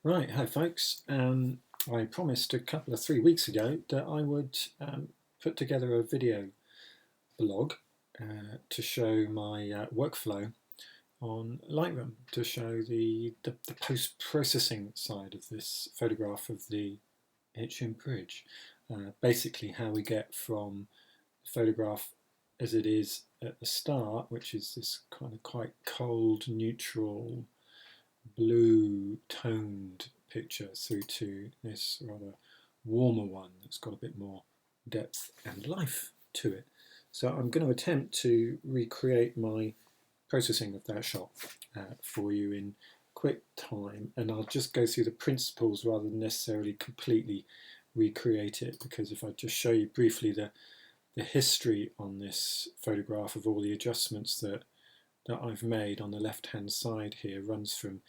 Right, hi folks. I promised a couple of 3 weeks ago that I would put together a video blog to show my workflow on Lightroom, to show the post-processing side of this photograph of the Itchen Bridge. Basically how we get from the photograph as it is at the start, which is this kind of quite cold, neutral, blue toned picture, through to this rather warmer one that's got a bit more depth and life to it. So I'm going to attempt to recreate my processing of that shot for you in quick time, and I'll just go through the principles rather than necessarily completely recreate it, because if I just show you briefly the history on this photograph of all the adjustments that I've made on the left hand side here, runs from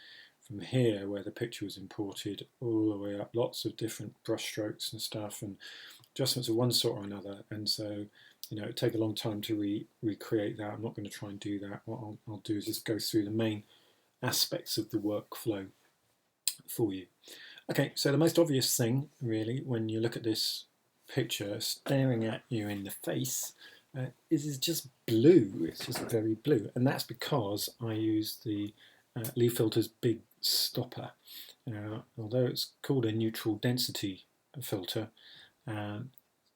here where the picture was imported all the way up, lots of different brush strokes and stuff and adjustments of one sort or another, and so it'd take a long time to recreate that. I'm not going to try and do that. What I'll do is just go through the main aspects of the workflow for you. Okay, so the most obvious thing really when you look at this picture staring at you in the face is just blue. It's just very blue, and that's because I use the Leaf Filter's big stopper. Although it's called a neutral density filter,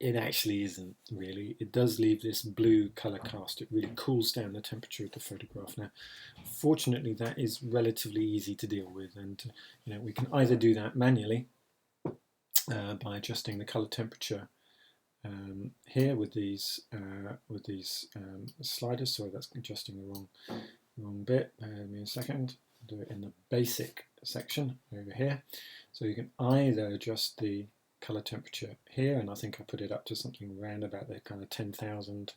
it actually isn't really. It does leave this blue colour cast. It really cools down the temperature of the photograph. Now, fortunately, that is relatively easy to deal with, and we can either do that manually by adjusting the colour temperature here with these sliders. Sorry, that's adjusting the wrong bit. Give me a second. I'll do it in the basic section over here. So you can either adjust the color temperature here, and I think I put it up to something around about the kind of 10,000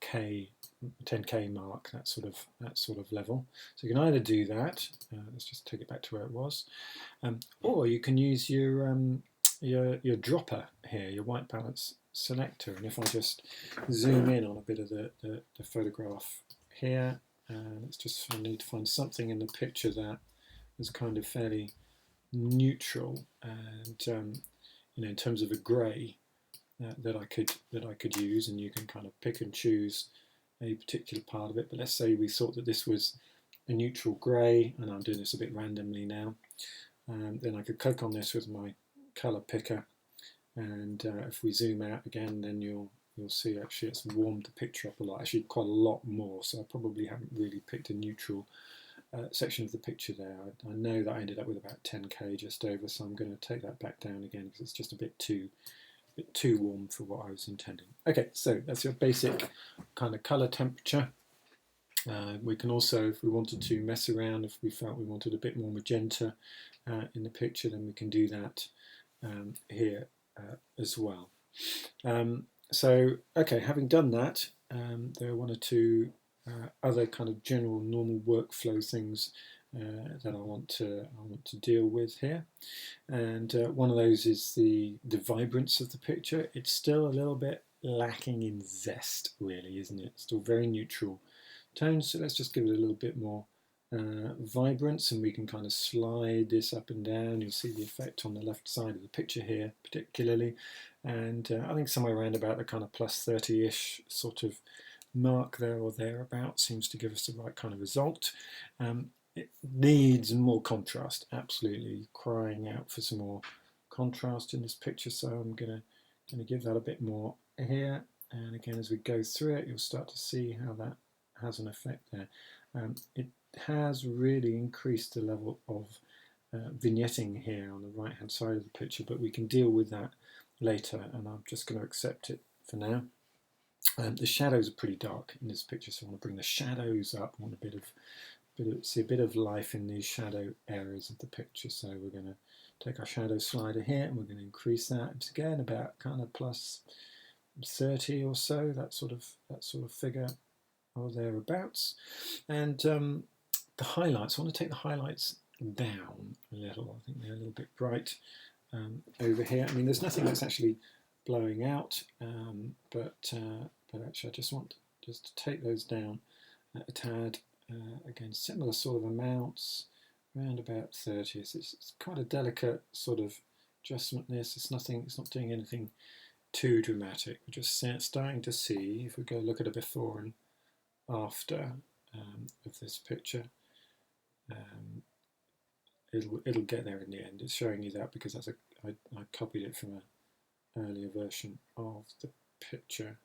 10K mark, that sort of level. So you can either do that. Let's just take it back to where it was, or you can use your dropper here, your white balance selector. And if I just zoom in on a bit of the photograph here, I need to find something in the picture that is kind of fairly neutral, and in terms of a grey that I could use, and you can kind of pick and choose a particular part of it. But let's say we thought that this was a neutral grey, and I'm doing this a bit randomly now. Then I could click on this with my colour picker, and if we zoom out again, then you'll see actually it's warmed the picture up a lot, actually quite a lot more. So I probably haven't really picked a neutral section of the picture there. I know that I ended up with about 10K just over, so I'm going to take that back down again because it's just a bit too warm for what I was intending. Okay, so that's your basic kind of color temperature. We can also, if we wanted to mess around, if we felt we wanted a bit more magenta in the picture, then we can do that here as well. So, okay, having done that, there are one or two other kind of general normal workflow things that I want to deal with here, and one of those is the vibrance of the picture. It's still a little bit lacking in zest, really, isn't it? Still very neutral tones. So let's just give it a little bit more vibrance, and we can kind of slide this up and down. You'll see the effect on the left side of the picture here particularly, and I think somewhere around about the kind of plus 30-ish sort of mark there or thereabout seems to give us the right kind of result. It needs more contrast, absolutely crying out for some more contrast in this picture, so I'm gonna give that a bit more here, and again as we go through it you'll start to see how that has an effect there. It has really increased the level of vignetting here on the right hand side of the picture, but we can deal with that later, and I'm just going to accept it for now. The shadows are pretty dark in this picture, so I want to bring the shadows up. I want see a bit of life in these shadow areas of the picture, so we're going to take our shadow slider here and we're going to increase that. It's again about kind of plus 30 or so, that sort of figure or thereabouts. And the highlights, I want to take the highlights down a little. I think they're a little bit bright over here. I mean, there's nothing that's actually blowing out, but actually I just want to take those down a tad. Again, similar sort of amounts around about 30. It's quite a delicate sort of adjustment. It's nothing. It's not doing anything too dramatic. We're just starting to see, if we go look at a before and after of this picture, it'll get there in the end. It's showing you that because I copied it from an earlier version of the picture.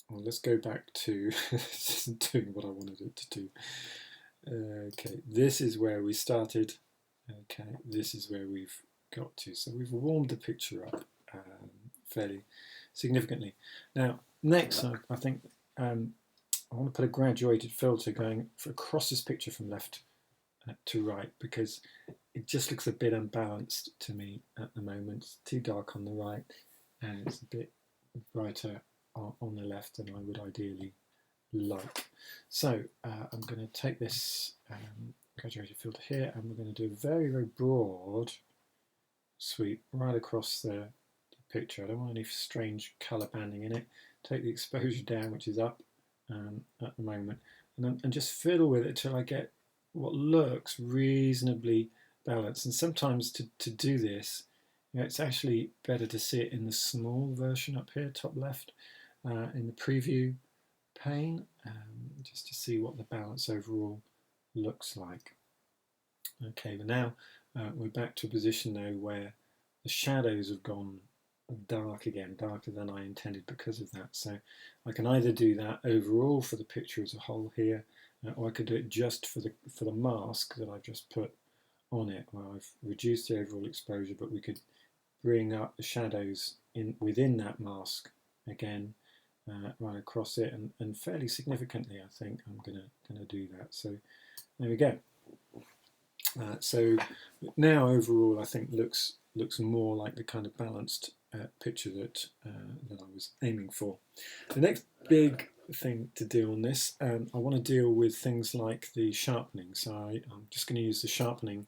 Well, let's go back to this isn't doing what I wanted it to do. Okay, this is where we started. Okay, this is where we've got to. So we've warmed the picture up fairly significantly. Now, next, I think I want to put a graduated filter going across this picture from left to right, because it just looks a bit unbalanced to me at the moment. It's too dark on the right, and it's a bit brighter on the left than I would ideally like. So I'm going to take this graduated filter here, and we're going to do a very, very broad sweep right across the picture. I don't want any strange colour banding in it. Take the exposure down, which is up at the moment, and just fiddle with it till I get what looks reasonably balanced. And sometimes to do this, it's actually better to see it in the small version up here, top left, in the preview pane, just to see what the balance overall looks like. Okay, but now we're back to a position now where the shadows have gone dark again, darker than I intended because of that. So I can either do that overall for the picture as a whole here, or I could do it just for the mask that I've just put on it, where I've reduced the overall exposure, but we could bring up the shadows within that mask again, right across it, and fairly significantly. I think I'm gonna do that. So there we go. So now overall, I think looks more like the kind of balanced picture that I was aiming for. The next big thing to do on this, I want to deal with things like the sharpening. So I'm just going to use the sharpening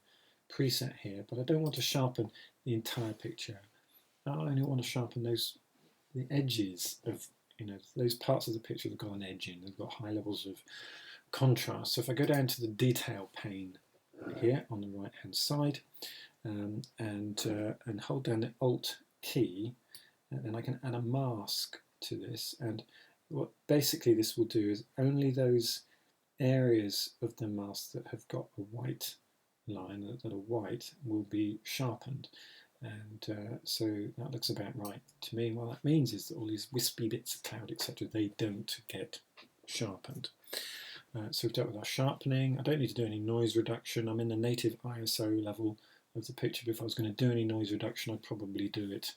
preset here, but I don't want to sharpen the entire picture. I only want to sharpen the edges of those parts of the picture that have got an edge in. They've got high levels of contrast. So if I go down to the detail pane here on the right hand side, and hold down the Alt key, and then I can add a mask to this. And what basically this will do is only those areas of the mask that have got a white line, that are white, will be sharpened. And so that looks about right to me. What that means is that all these wispy bits of cloud, etc., they don't get sharpened. So we've dealt with our sharpening. I don't need to do any noise reduction. I'm in the native ISO level of the picture, but if I was going to do any noise reduction, I'd probably do it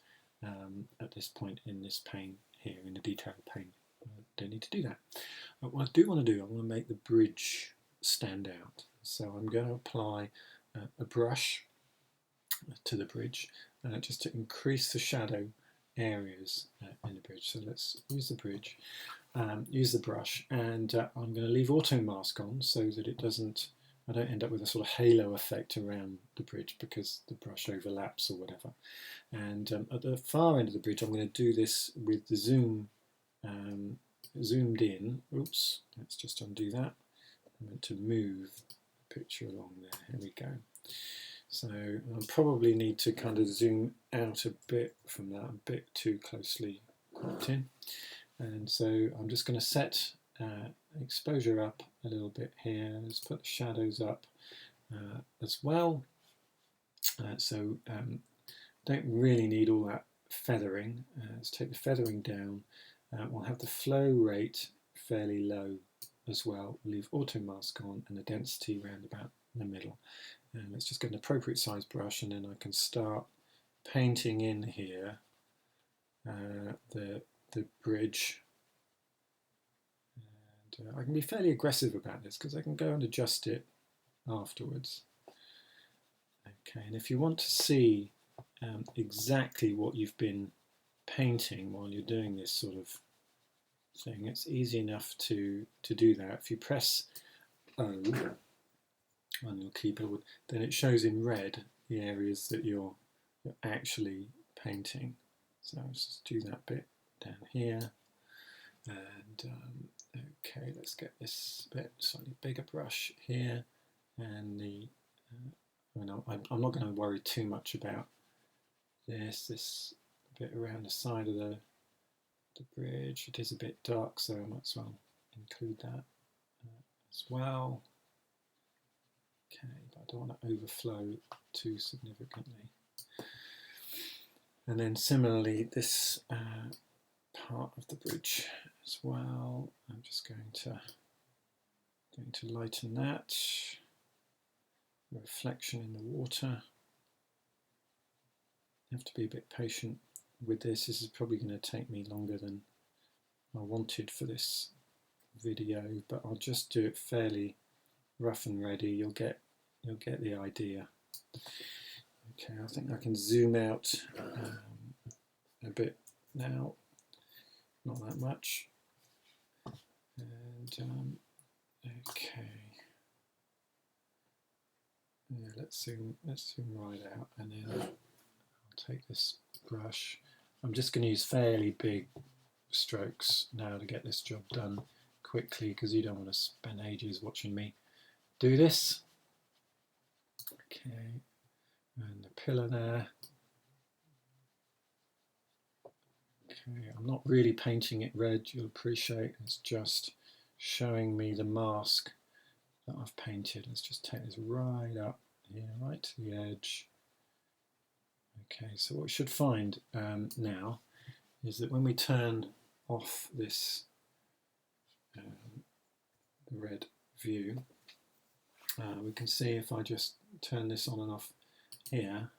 at this point in this pane here, in the detail pane. I don't need to do that. But what I do want to do, I want to make the bridge stand out. So I'm going to apply a brush to the bridge just to increase the shadow areas in the bridge. So let's use the bridge, use the brush, and I'm going to leave auto mask on so that I don't end up with a sort of halo effect around the bridge because the brush overlaps or whatever. And at the far end of the bridge, I'm going to do this with the zoom zoomed in. Oops, let's just undo that. I meant to move the picture along there. Here we go. So I probably need to kind of zoom out a bit from that, a bit too closely cropped in. And so I'm just going to set exposure up a little bit here. Let's put the shadows up as well. So don't really need all that feathering. Let's take the feathering down. We'll have the flow rate fairly low as well. We'll leave auto mask on and the density round about in the middle. And let's just get an appropriate size brush, and then I can start painting in here the bridge. And I can be fairly aggressive about this because I can go and adjust it afterwards. Okay, and if you want to see exactly what you've been painting while you're doing this sort of thing, it's easy enough to do that. If you press O on your keyboard, then it shows in red the areas that you're actually painting. So let's just do that bit down here, and Okay, let's get this bit slightly bigger brush here, and the I'm not going to worry too much about this bit around the side of the bridge. It is a bit dark, so I might as well include that as well. Okay, but I don't want to overflow too significantly. And then similarly, this part of the bridge as well. I'm just going to lighten that. Reflection in the water. I have to be a bit patient with this. This is probably going to take me longer than I wanted for this video, but I'll just do it fairly rough and ready. You'll get the idea. Okay, I think I can zoom out a bit now. Not that much. And okay. Yeah, let's zoom right out, and then I'll take this brush. I'm just going to use fairly big strokes now to get this job done quickly, because you don't want to spend ages watching me do this. Okay, and the pillar there. Okay, I'm not really painting it red, you'll appreciate. It's just showing me the mask that I've painted. Let's just take this right up here, right to the edge. Okay, so what we should find now is that when we turn off this red view, we can see if I just turn this on and off here,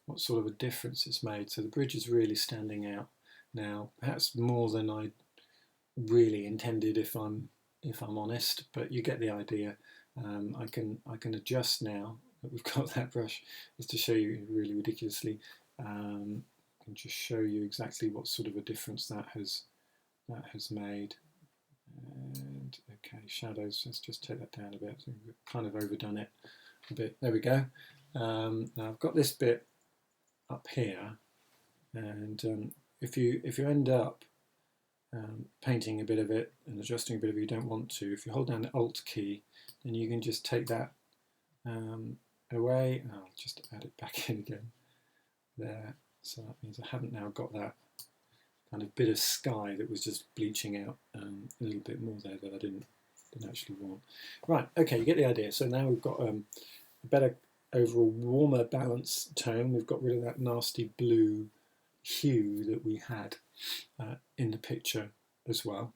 what sort of a difference it's made. So the bridge is really standing out now, perhaps more than I really intended, if I'm honest, but you get the idea. I can adjust now that we've got that brush, is to show you really ridiculously. I can just show you exactly what sort of a difference that has made. And okay, shadows, let's just take that down a bit. So we've kind of overdone it a bit. There we go. Now I've got this bit up here, and if you end up painting a bit of it and adjusting a bit of it you don't want to, if you hold down the Alt key, then you can just take that away. I'll just add it back in again there. So that means I haven't now got that kind of bit of sky that was just bleaching out a little bit more there that I didn't actually want. Right, okay, you get the idea. So now we've got a better overall warmer balance tone. We've got rid of that nasty blue hue that we had in the picture as well.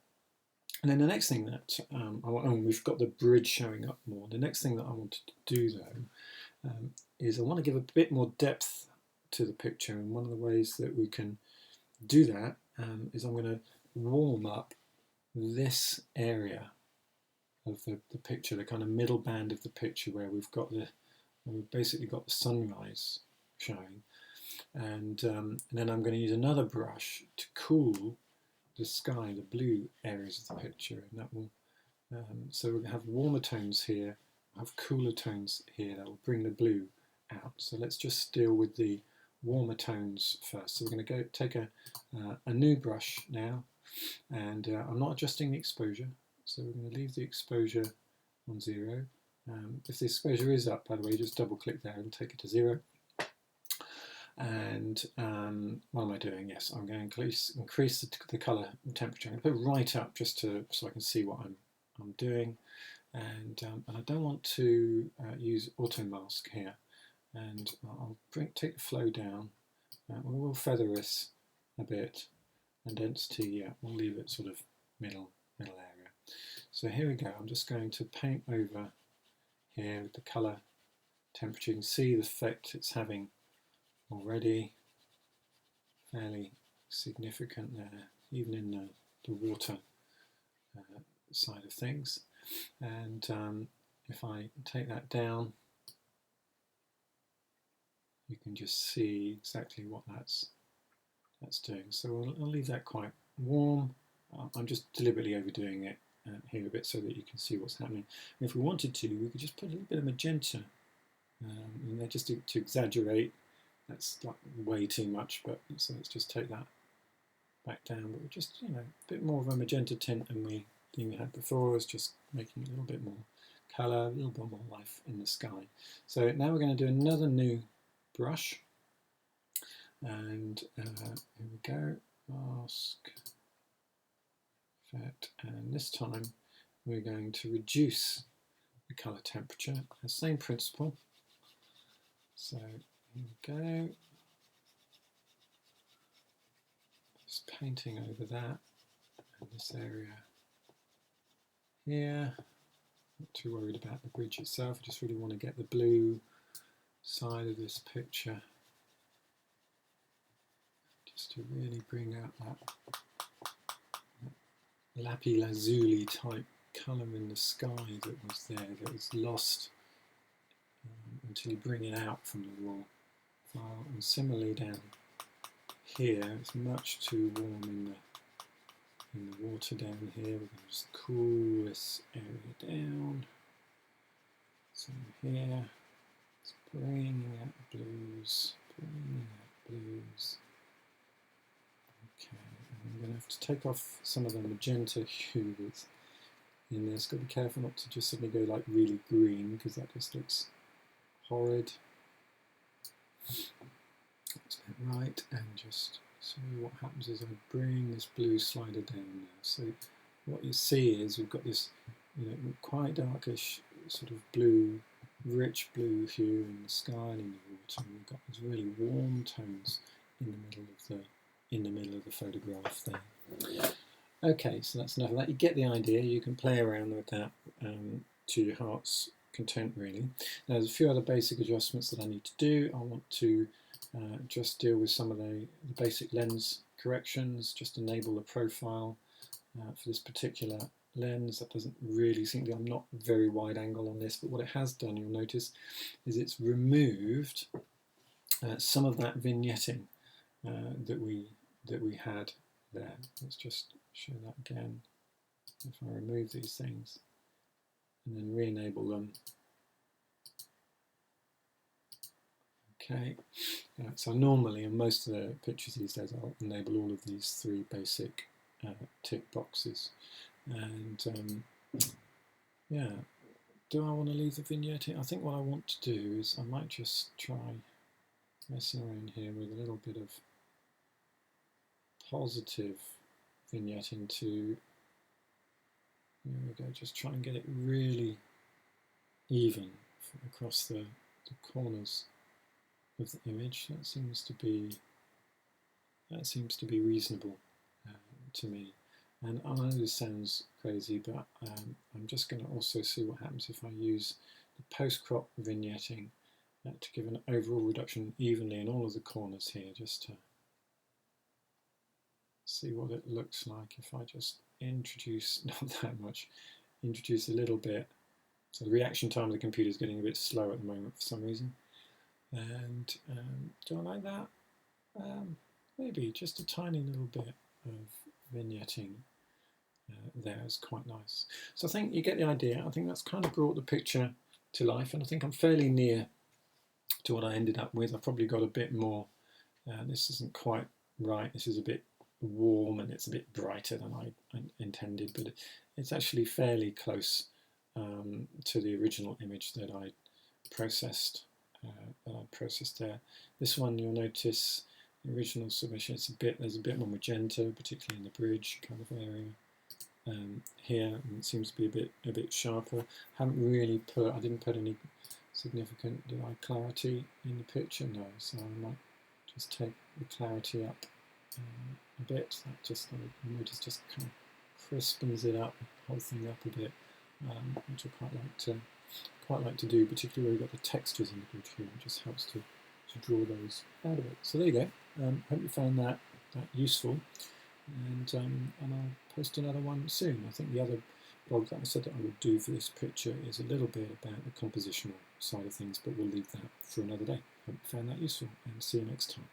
And then the next thing that we've got the bridge showing up more. The next thing that I wanted to do though is I want to give a bit more depth to the picture, and one of the ways that we can do that is I'm going to warm up this area of the picture, the kind of middle band of the picture where we've basically got the sunrise showing, and then I'm going to use another brush to cool the sky, the blue areas of the picture, and that will so we're going to have warmer tones here, have cooler tones here that will bring the blue out. So let's just deal with the warmer tones first. So we're going to take a new brush now, and I'm not adjusting the exposure, so we're going to leave the exposure on 0. If the exposure is up, by the way, just double click there and take it to 0. And what am I doing? Yes, I'm going to increase the colour temperature. I'm going to put it right up just so I can see what I'm doing. And I don't want to use auto mask here. And I'll take the flow down. We'll feather this a bit, and density, yeah, we'll leave it sort of middle area. So here we go. I'm just going to paint over here with the colour temperature. You can see the effect it's having already, fairly significant there, even in the water side of things. And if I take that down, you can just see exactly what that's doing. So I'll leave that quite warm. I'm just deliberately overdoing it here a bit so that you can see what's happening. And if we wanted to, we could just put a little bit of magenta in there just to exaggerate. That's like way too much, but so let's just take that back down. But just, a bit more of a magenta tint than we thing we had before was just making a little bit more colour, a little bit more life in the sky. So now we're going to do another new brush, and here we go, mask, effect, and this time we're going to reduce the colour temperature. The same principle. So here we go, just painting over that and this area here. Not too worried about the bridge itself, I just really want to get the blue side of this picture just to really bring out that lapis lazuli type colour in the sky that was there, that was lost until you bring it out from the raw file. And similarly down here, it's much too warm in the water down here. We're going to just cool this area down. So here, it's bringing out blues, bringing out blues. Okay, and I'm going to have to take off some of the magenta hue that's in there. It's got to be careful not to just suddenly go like really green, because that just looks horrid. That's about right, and just so what happens is I bring this blue slider down now. So what you see is we've got this, quite darkish sort of blue, rich blue hue in the sky and in the water, and we've got these really warm tones in the middle of the photograph there. Okay, so that's enough of that. You get the idea. You can play around with that to your heart's content, really. Now, there's a few other basic adjustments that I need to do. I want to just deal with some of the basic lens corrections, just enable the profile for this particular lens. That doesn't really seem to, I'm not very wide angle on this, but what it has done, you'll notice, is it's removed some of that vignetting that we had there. Let's just show that again. If I remove these things and then re-enable them. Okay, so normally in most of the pictures these days I'll enable all of these three basic tick boxes. And yeah, do I want to leave the vignetting? I think what I want to do is I might just try messing around here with a little bit of positive vignetting to, there we go, just try and get it really even across the corners of the image. That seems to be reasonable to me. And I know this sounds crazy, but I'm just going to also see what happens if I use the post-crop vignetting to give an overall reduction evenly in all of the corners here, just to see what it looks like if I just introduce, not that much, introduce a little bit. So the reaction time of the computer is getting a bit slow at the moment for some reason. And do I like that? Maybe just a tiny little bit of vignetting there is quite nice. So I think you get the idea. I think that's kind of brought the picture to life, and I think I'm fairly near to what I ended up with. I've probably got a bit more. This isn't quite right. This is a bit warm and it's a bit brighter than I intended, but it's actually fairly close to the original image that I processed. There. This one, you'll notice the original submission. There's a bit more magenta, particularly in the bridge kind of area. Here, and it seems to be a bit sharper. I didn't put any significant clarity in the picture, no. So I might just take the clarity up a bit. That just, I notice, just kind of crispens it up, whole thing up a bit, which I quite like to do, particularly where we've got the textures in the bridge here. It just helps to draw those out of it. So there you go. Hope you found that useful, and I'll post another one soon. I think the other blog that I said that I would do for this picture is a little bit about the compositional side of things, but we'll leave that for another day. Hope you found that useful, and see you next time.